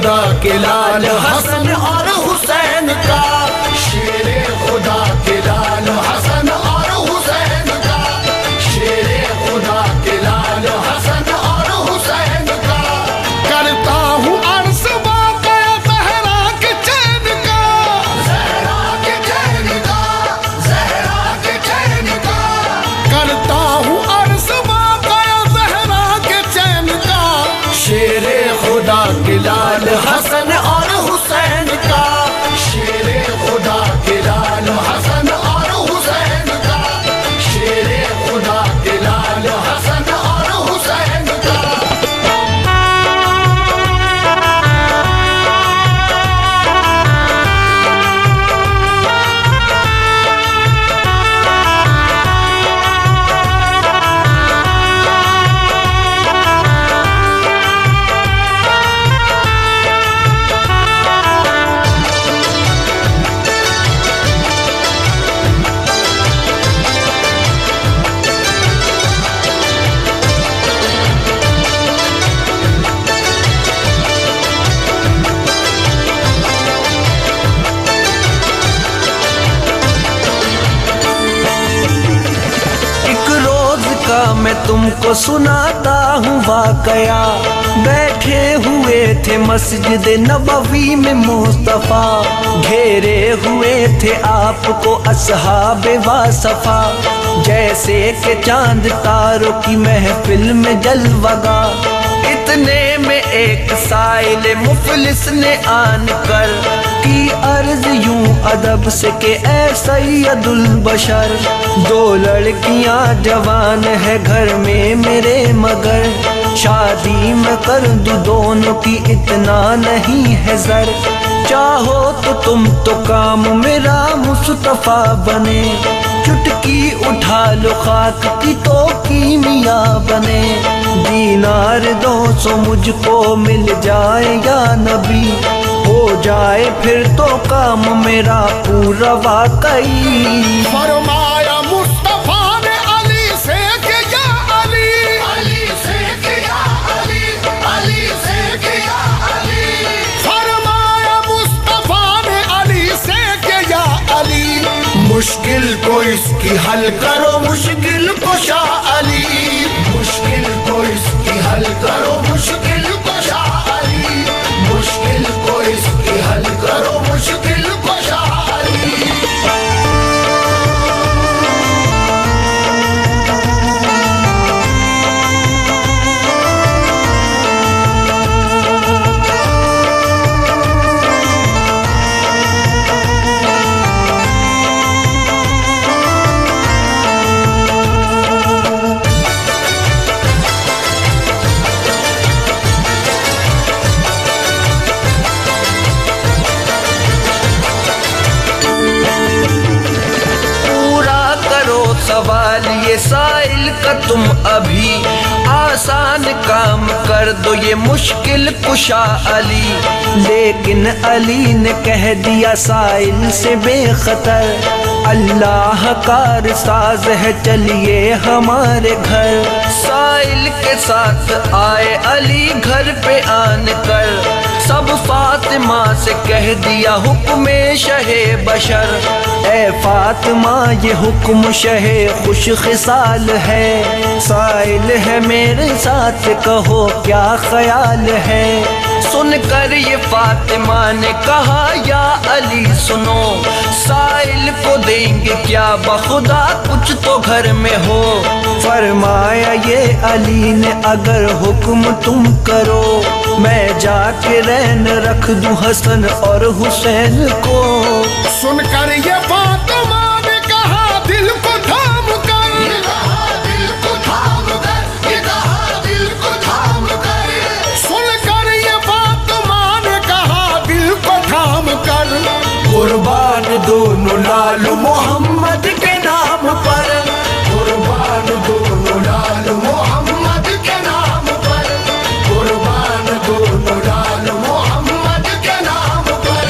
खुदा के लाल हसन और हुसैन का, शेरे खुदा के लाल हसन और हुसैन का, शेरे खुदा के लाल हसन और हुसैन का। करता हूँ अर्ज़ वाक़या ज़हरा के चैन का, ज़हरा के चैन का, ज़हरा के चैन का। करता हूँ अर्ज़ वाक़या ज़हरा के चैन का, शेरे खुदा के लाल हसन और हुसैन का, शेरे खुदा के लाल हसन और हुसैन का, शेरे खुदा के लाल हसन और हुसैन का। मैं तुमको सुनाता हूँ वाकया। बैठे हुए थे मस्जिद नबवी में मुस्तफा, घेरे हुए थे आपको असहाबे वासफा। जैसे के चांद तारों की महफिल में जलवगा, इतने में एक साइल मुफलिस ने आन कर की अर्ज यूं अदब से के ऐ सैयदुल बशर। दो लड़कियां जवान है घर में मेरे, मगर शादी मैं कर दूं दोनों की इतना नहीं है जर। चाहो तो तुम तो काम मेरा मुस्तफा बने, चुटकी उठा लो खाक की तो कीमिया बने। दीनार 200 मुझको मिल जाए या नबी, हो जाए फिर तो काम मेरा पूरा वाकई। फरमाया मुस्तफा ने अली से कि या अली, अली से कि या अली, अली से कि या अली। फरमाया मुस्तफा ने अली से कि या अली, मुश्किल को इसकी हल करो मुश्किल कुशा अली, मुश्किल को इसकी हल करो मुश्किल कुशा अली, मुश्किल को इसकी हल करो मुश्किल कुशा अली। सवाल ये साइल का तुम अभी, आसान काम कर दो ये मुश्किल कुशा अली। लेकिन अली ने कह दिया साइल से बेखतर, अल्लाह कार साज है चलिए हमारे घर। साइल के साथ आए अली घर पे आन कर, सब फातिमा से कह दिया हुक्म शहे बशर। ए फातिमा ये हुक्म शहे खुश खिसाल है, साइल है मेरे साथ कहो क्या ख्याल है। सुनकर ये फातिमा ने कहा या अली सुनो, साइल को देंगे क्या बखुदा कुछ तो घर में हो। फरमाया ये अली ने अगर हुक्म तुम करो, मैं जाके रैन रख दूं हसन और हुसैन को। सुनकर ये फातिमा ने कहा दिल को थाम कर, ये कहा दिल को थाम कर, ये कहा दिल को थाम कर। सुनकर ये फातिमा ने कहा दिल को थाम कर, कुर्बान दोनों लाल मोहम्मद के नाम पर, कुर्बान दोनों लाल मोहम्मद के नाम पर, कुर्बान दोनों लाल मोहम्मद के नाम पर।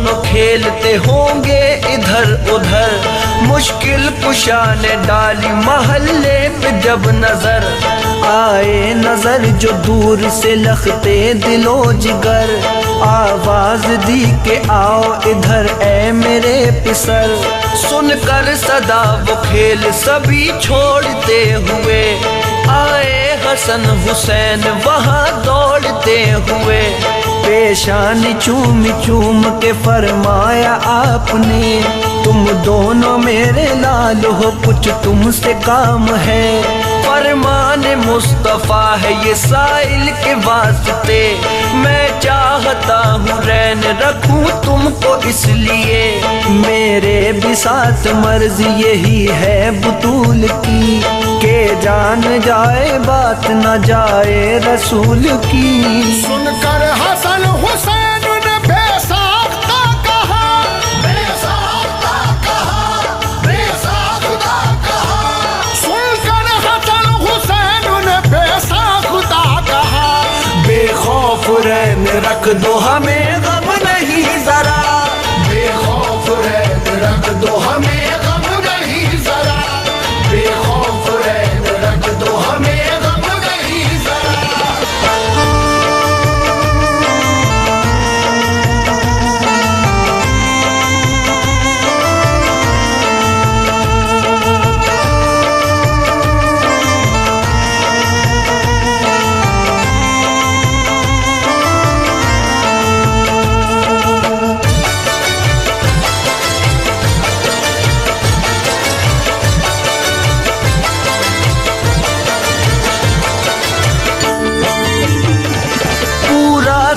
दोनों खेलते होंगे इधर उधर। मुश्किल कुशा ने डाली महल्ले पे जब नजर, आए नजर जो दूर से लखते दिलो जिगर। आवाज दी के आओ इधर ए मेरे पिसर, सुनकर सदा वो खेल सभी छोड़ते हुए आए हसन हुसैन वहाँ दौड़ते हुए। पेशानी चूम चूम के फरमाया आपने, तुम दोनों मेरे लाल हो कुछ तुमसे काम है। फरमान मुस्तफा है ये साइल के वास्ते, मैं चाहता हूँ रैन रखूं तुमको इसलिए। मेरे भी साथ मर्जी यही है बुतूल की, के जान जाए बात न जाए रसूल की। सुनकर हसन हुसैन ने बेसाख्ता कहा, बेसाख्ता कहा, बेसाख्ता कहा। सुनकर हसन हुसैन ने बेसाख्ता कहा, बेखौफ रैन रख दो हमें गम नहीं जरा, बेखौफ रैन रख दो हमें गम नहीं जरा, बेखौफ रैन रख दो हमें गम नहीं जरा।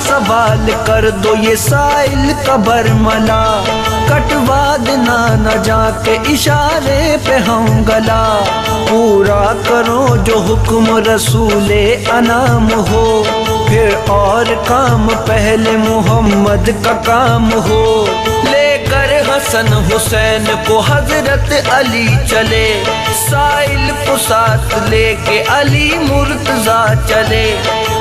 सवाल कर दो ये साइल का बरमला, कटवा देना न जाके इशारे पे हम गला। पूरा करो जो हुक्म रसूले अनाम हो, फिर और काम पहले मोहम्मद का काम हो। लेकर हसन हुसैन को हजरत अली चले, साइल को साथ लेके अली मुर्तजा चले।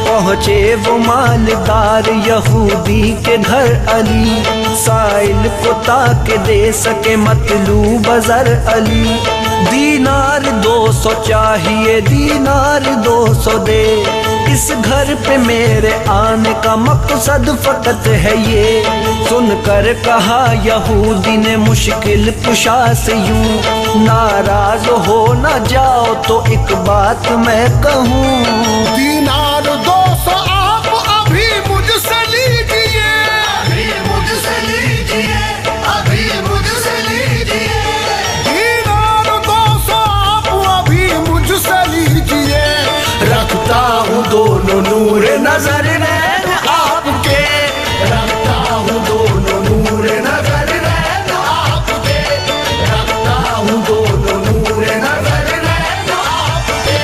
पहुँचे वो मालदार यहूदी के घर अली, साइल को ताके दे सके मतलूब अज़र अली। दीनार 200 चाहिए, दीनार 200 दे, इस घर पे मेरे आने का मकसद फकत है ये। सुनकर कहा यहूदी ने मुश्किल कुशा से यूं, नाराज हो न जाओ तो एक बात मैं कहूँ। दीनार 200 आप अभी मुझसे लीजिए, अभी मुझसे लीजिए, अभी मुझसे लीजिए। दीनार 200 आप अभी मुझसे लीजिए, रखता हूँ दोनों नूर नजर नैन आपके, रखता हूँ दोनों नूर नजर नैन आपके, रखता हूँ दोनों नूर नजर नैन आपके।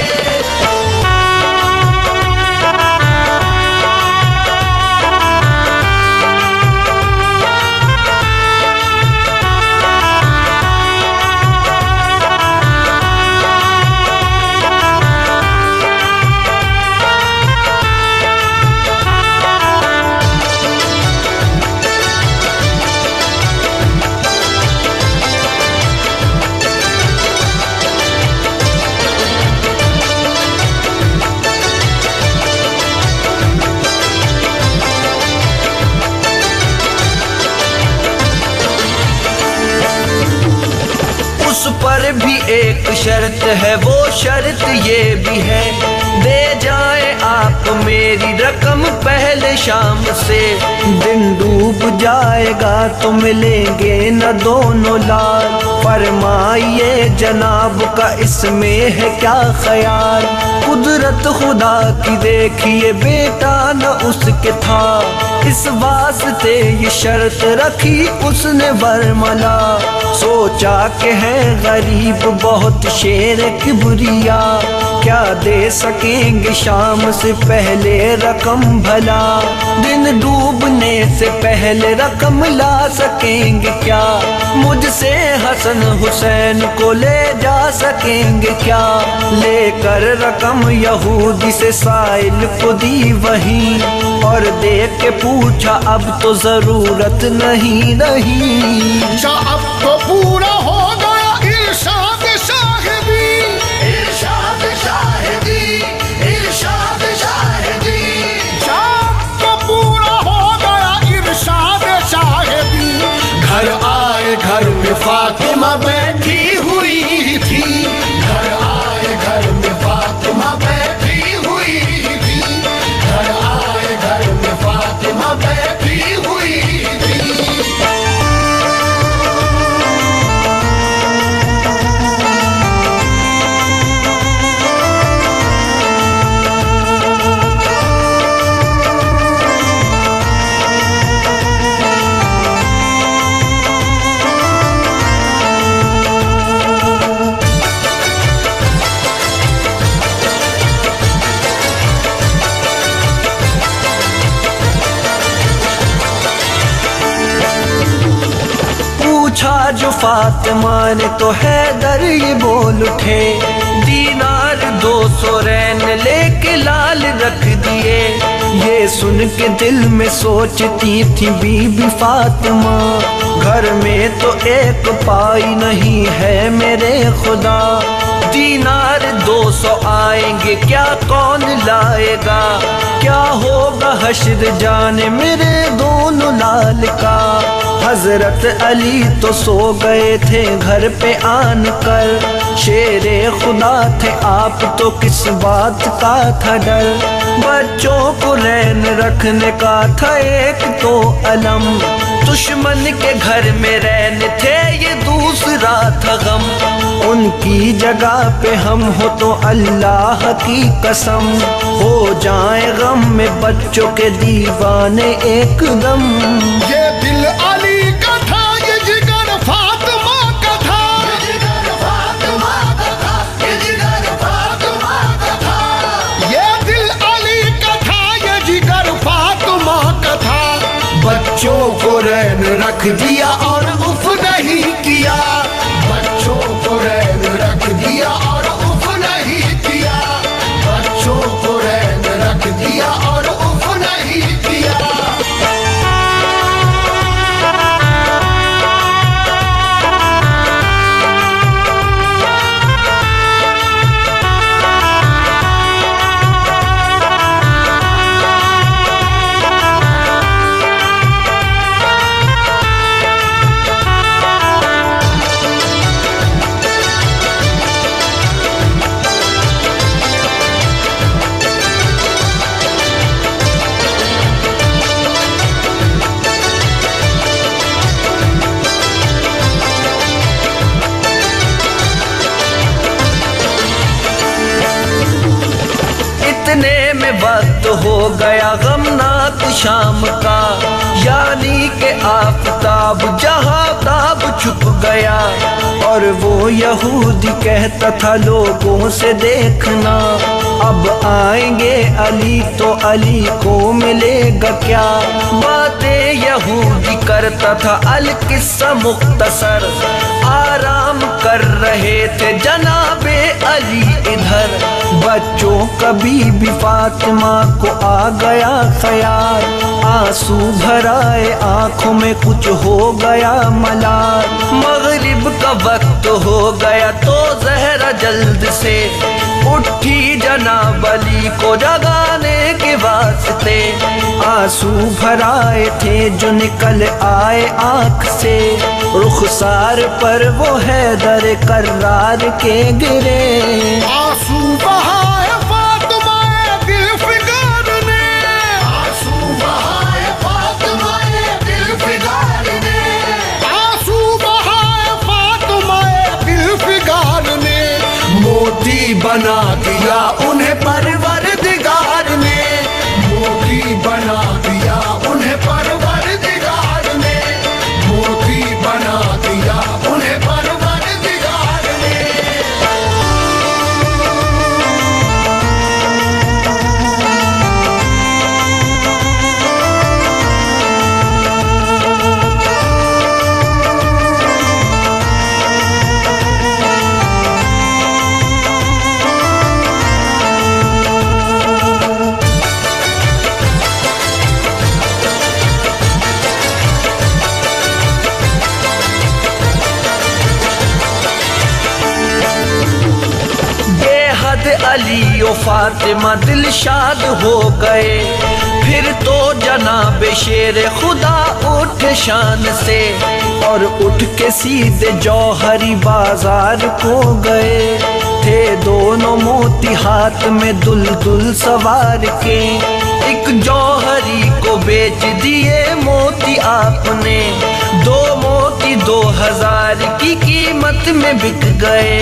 पर भी एक शर्त है, वो शर्त ये भी है, दे जाए आप मेरी रकम पहले शाम से। दिन डूब जाएगा तो मिलेंगे न दोनों लाल, फरमाइए जनाब का इसमें है क्या ख्याल। कुदरत खुदा की देखिए बेटा न उसके था, इस वास्ते ये शर्त रखी उसने बरमला। सोचा के है गरीब बहुत शेर किबरिया, क्या दे सकेंगे शाम से पहले रकम भला। दिन डूबने से पहले रकम ला सकेंगे क्या, मुझसे हसन हुसैन को ले जा सकेंगे क्या। लेकर रकम यहूदी से साइल को दी वहीं, और देख के पूछा अब तो जरूरत नहीं रही। शाह अब तो पूरा हो गया इरशाद शाहिदी, इरशाद शाहिदी, इरशाद शाहिदी। शाह तो पूरा हो गया इरशाद शाहिदी। घर आए घर में फातिमा बैठी हुई थी, घर आए घर में फातिमा बैठी हुई थी, घर आए घर में फातिमा बैठी हुई थी। पूछा जो फातिमा ने तो हैदर ये बोल उठे, दीनार 200 रैन लेके लाल रख दिए। ये सुन के दिल में सोचती थी बीबी फातिमा, घर में तो एक पाई नहीं है मेरे खुदा। दीनार 200 आएंगे क्या कौन लाएगा, क्या होगा हश्र जाने मेरे दोनों लाल का। हजरत अली तो सो गए थे घर पे आन कर, शेरे खुदा थे आप तो किस बात का था डर। बच्चों को रैन रखने का था एक तो अलम, दुश्मन के घर में रैन थे ये दूसरा था गम। उनकी जगह पे हम हो तो अल्लाह की कसम, हो जाए गम में बच्चों के दीवाने एकदम। ये दिल अली का था, ये जिगर फातिमा का था, ये जिगर फातिमा का था, ये जिगर फातिमा का था। ये दिल अली का था, ये जिगर फातिमा का था। बच्चों को रैन रख दिया और उफ नहीं किया, बच्चों को रैन रख दिया और उफ नहीं किया, बच्चों को रैन रख दिया और उफ नहीं किया। इतने में वक्त हो गया गमनाक शाम का, यानी के आफताब जहाँ ताब छुप गया। और वो यहूदी कहता था लोगों से देखना, अब आएंगे अली तो अली को मिलेगा क्या। बातें यहूदी करता था अल किस्सा मुख्तसर, आराम कर रहे थे जनाबे अली इधर। बच्चों कभी भी फातिमा को आ गया ख्याल, आंसू भराए आंखों में कुछ हो गया मलाल। मगरिब का वक्त हो गया तो जहरा जल्द से उठी जनाब अली को जगाने के वास्ते। आंसू भराए थे जो निकल आए आंख से, रुखसार पर वो हैदर कर्रार के गिरे। आंसू बहाए फातिमा दिल फिगार ने, आंसू बहाए फातिमा दिल फिगार ने, आंसू बहाए फातिमा दिल फिगार ने। मोती बना दिया उन्हें परवरदिगार ने, मोती बना दिया उन्हें परवरदिगार ने, मोती बना दिया उन्हें परवरदिगार ने। अली ओ फातिमा दिलशाद हो गए। फिर तो जनाब शेर खुदा उठ शान से और उठ के सीधे जौहरी बाजार को गए। थे दोनों मोती हाथ में दुल्दुल सवार के, एक जौहरी को बेच दिए मोती आपने। 2 मोती 2000 की कीमत में बिक गए।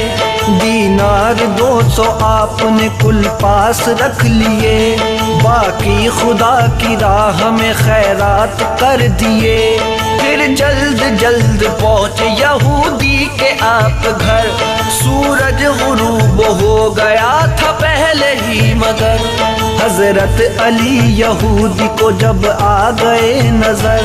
दीनार 200 आपने कुल पास रख लिए, बाकी खुदा की राह में खैरात कर दिए। फिर जल्द जल्द पहुँचे यहूदी के आप घर। सूरज गुरूब हो गया था पहले ही मगर हजरत अली यहूदी को जब आ गए नजर,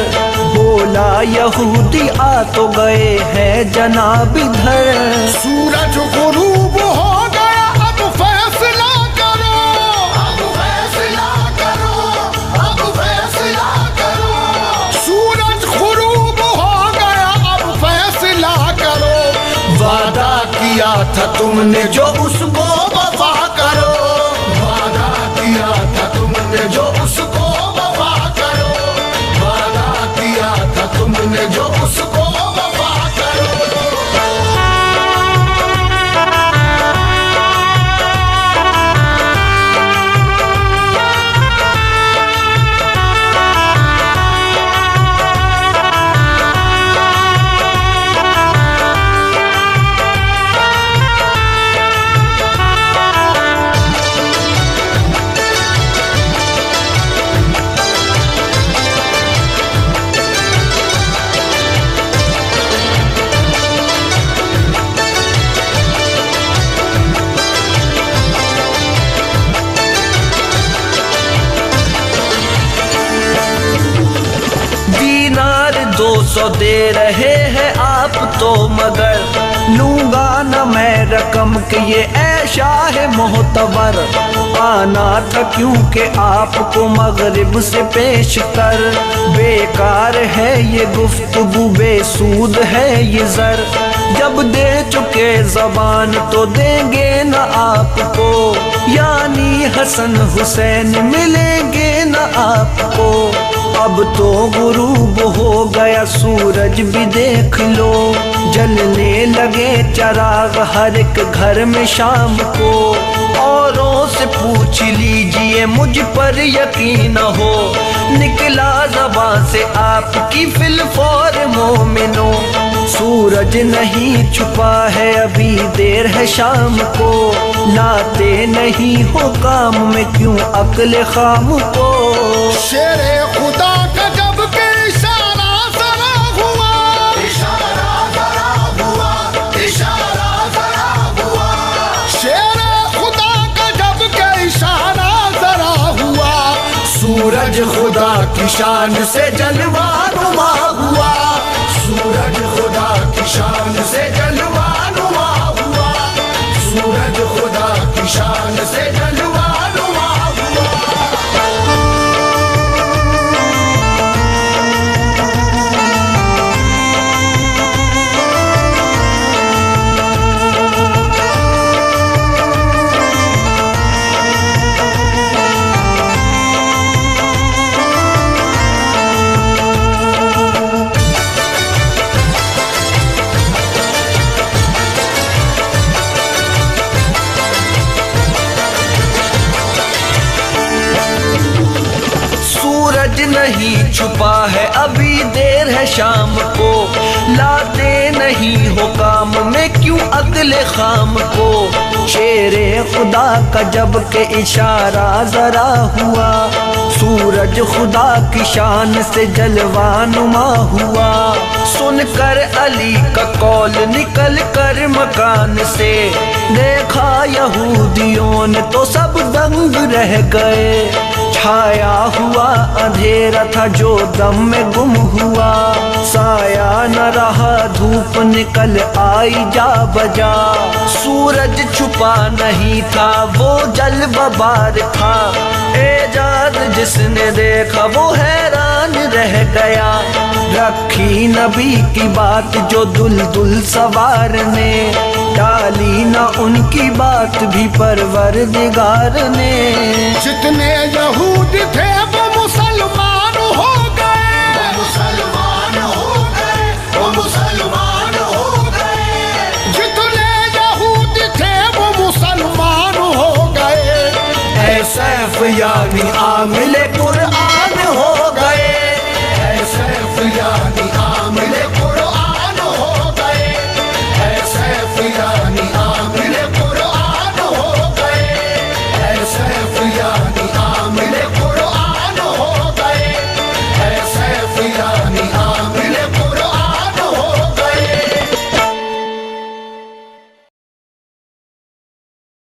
बोला यहूदी आ तो गए हैं जनाब इधर। सूरज गुरूब हो गया, अब फैसला करो, अब फैसला करो, अब फैसला करो। सूरज गुरूब हो गया, अब फैसला करो। वादा किया था तुमने जो उसको वफा करो, वादा किया था तुमने जो उसको वफा करो, वादा किया था तुमने जो उसको वफा करो। दीनार 200 दे रहे हैं आप तो मगर लूंगा न मैं रकम के ये ऐशा है मोहतबर। आना था क्योंकि आपको मगरिब से पेश कर, बेकार है ये गुफ्तगू बेसूद है ये जर। जब दे चुके जबान तो देंगे न आपको, यानी हसन हुसैन मिलेंगे न आपको। अब तो गुरूब हो गया सूरज भी देख लो, जलने लगे चराग हर एक घर में शाम को। औरों से पूछ लीजिए मुझ पर यकीन हो, निकला ज़बान से आपकी फिलफौर मोमिनो। सूरज नहीं छुपा है अभी देर है शाम को, लाते नहीं हो काम में क्यों अक्ल खाम को। शेरे खुदा का जब के इशारा जरा हुआ, इशारा जरा हुआ, इशारा जरा हुआ। शेरे खुदा का जब के इशारा जरा हुआ, सूरज खुदा की शान से जलवा नुमा हुआ, सूरज खुदा की शान से जलवा नुमा हुआ, सूरज खुदा की शान से जलवा नुमा हुआ। सूरज नहीं छुपा है अभी देर है शाम को, लाते नहीं हो काम में क्यों अगले खाम को। शेरे खुदा का जब के इशारा जरा हुआ, सूरज खुदा की शान से जलवानुमा हुआ। सुनकर अली का कौल निकल कर मकान से, देखा यहूदियों ने तो सब दंग रह गए। छाया हुआ अंधेरा था जो दम में गुम हुआ, साया न रहा धूप निकल आई जा बजा। सूरज छुपा नहीं था वो जल बबार था, एजाज जिसने देखा वो हैरान रह गया। रखी नबी की बात जो दुल्दुल सवार ने, टाली ना उनकी बात भी परवरदिगार ने। जितने यहूद थे वो मुसलमान हो गए, वो मुसलमान हो गए, वो मुसलमान हो गए। जितने यहूद थे वो मुसलमान हो गए। ऐ सैफ यानी आमिल